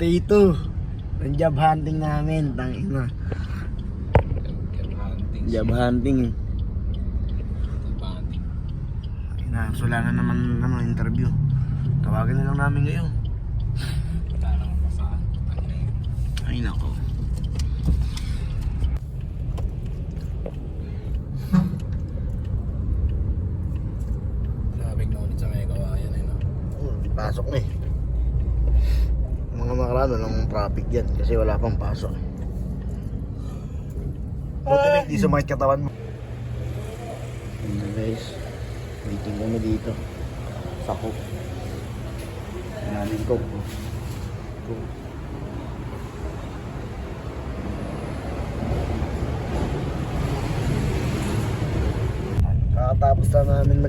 Day 2 ng job hunting namin, tangina. Job hunting. So wala na naman interview. Tawagin na lang namin ngayon. Wala nang pasahan. Ay nako. Traffic na ulit sa may kawayan eh, no? Pasok na eh. Mga makarano lang traffic yan kasi wala pang pasok. Buti na hindi sumakit katawan mo. Guys, waiting kami dito sa hook. Namin ko. Kakatapos na namin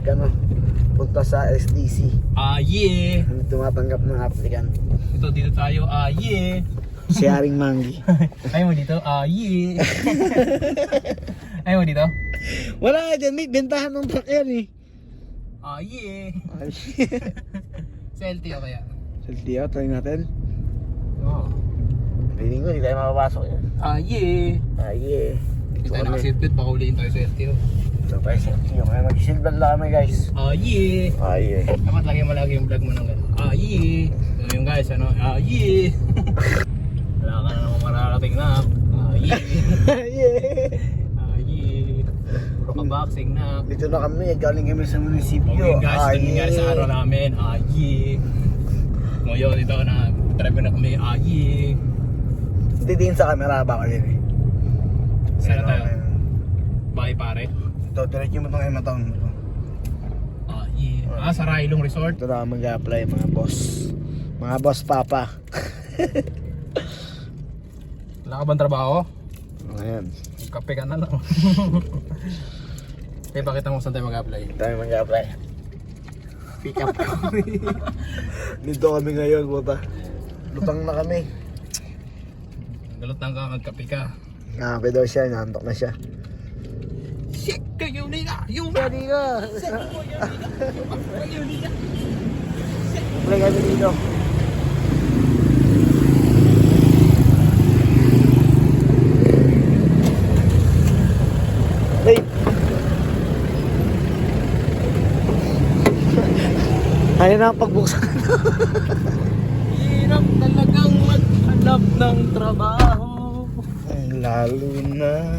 punta sa SDC. Yeah! Tumatanggap ng applicant. Ito, dito tayo. Yeah! Si Haring Manggi. Ayaw mo dito? Yeah! Ayaw mo dito? Wala nga dyan, may bentahan ng truck yan eh. Yeah! Sa LTO kaya? Saltiyo, try natin. Oo. Feeling ko, hindi tayo makapasok yan. Yeah! Yeah. Hindi tayo nakaseatbelt, pakuliin tayo sa LTO. Ito tayo sa LTO, kaya mag-seatbelt lang kami guys. Yeah! Yeah. Dapat lagyan mo lagi yung vlog mo ng gano'n. Yeah! So yung guys, ano? Yeah! Wala ka na naman mararating na. Yeah! Yeah. Yeah! Puro ka boxing na. Dito na kami, galing kami sa munisipyo. Okay guys, ito nangyari sa araw namin. Yeah! Ngayon, ito na, drive na kami. Yeah! Titingin sa camera ba ko din eh. Sana tayo? Bye pare. Ito, diretso mo itong M-Town. Yeah! Sa Railong Resort. Ito na mag-apply mga boss. Mga boss papa. Wala ka bang trabaho? Ayan. Kape ka na lang. Kaya pakita mo saan tayo mag-apply. Tayo mag-apply. Pick up kami. Dito kami ngayon, puta. Lutang na kami. Galutang ka, magkape ka. Nakape daw siya, naantok na siya. Shit! Kayo nila! Yung Ready ka! Apply kami dito. Hey! Ayaw na ang pagbuksan. hirap talagang maghanap ng trabaho. Lalo na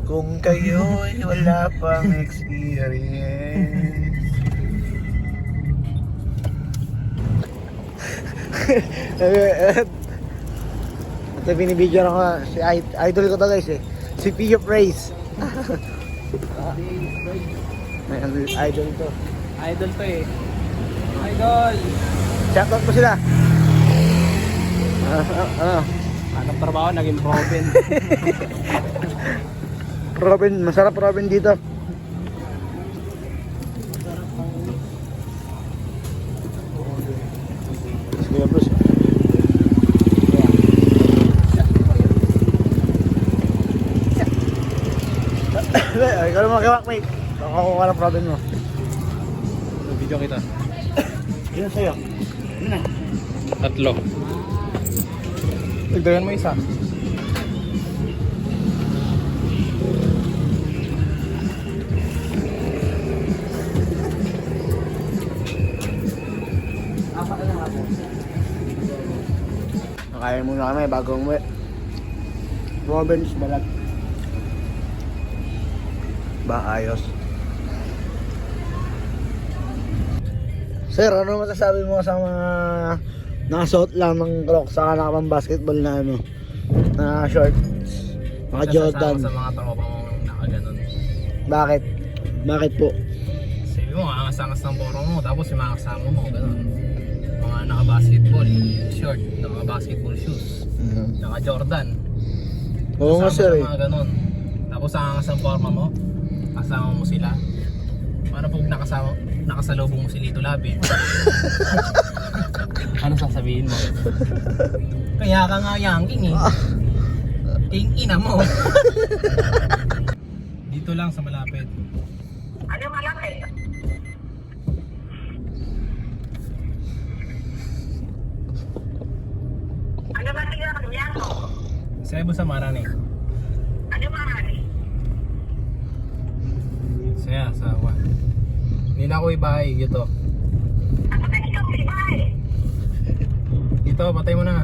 kung kayo'y wala pang experience. Ito binibidyo na ko si idol ko to guys eh. Si Pio Praise. May idol to. Idol to eh. Idol! Shoutout mo sila. Ano? Hanap trabaho, naging Robin. Robin, masarap Robin dito. Sige na bros. Ikaw na makiwak mate. Nakakuha ka ng Robin mo. Video kita. Ilan sa'yo? Ano na? 3. Tigdagan mo isa. Nakain muna kami bago umuwi. Robin's balat. Ba ayos. Sir, ano masasabi mo sa mga nakasuot lang ng Crocs saka nakapang basketball na na shorts, mga Jordan? Sa mga tropa mong nakaganon. Bakit? Bakit po? Sabi mo, angas-angas ng poro mo, tapos yung mga kasama mo, gano'n. Mga naka-basketball short, naka-basketball shoes, naka-Jordan. Oo nga sir eh. Mga gano'n. Tapos ang angas ng forma mo, kasama mo sila. Paano pag nakasalubong mo si Lito Labi? Ano sasabihin mo? Kaya ka nga yanking eh. King ina mo. Dito lang sa malapit. Ano malapit? Cebu sa Marani. Ano Marani? Saya, sawa. Hindi na ako ibahay, ito. Ako na ikaw sa bahay. Ito, patay mo na.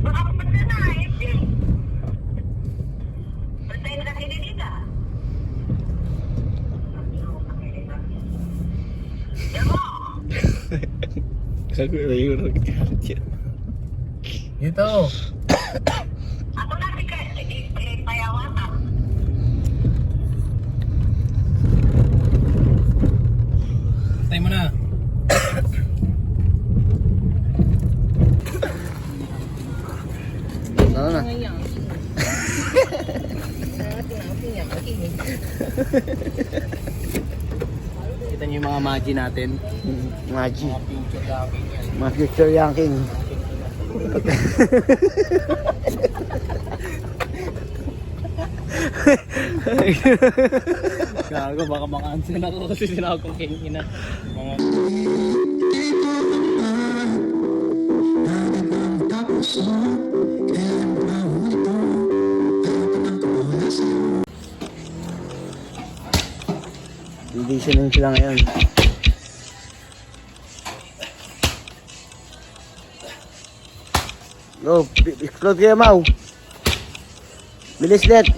Baka pupunta na, hindi. Patay na kasi dito. Yamo! Ito. Ako na payawan ka. Patay mo na. Ano na? Kita niyo yung mga magi natin. Magi. Mga future locking yan. Mga future yanking. Gago, baka makancel ako kasi sinabi kong king ina. Mga... Conditioning sila ngayon. Go, explode kayo, Mau. Bilis, Let.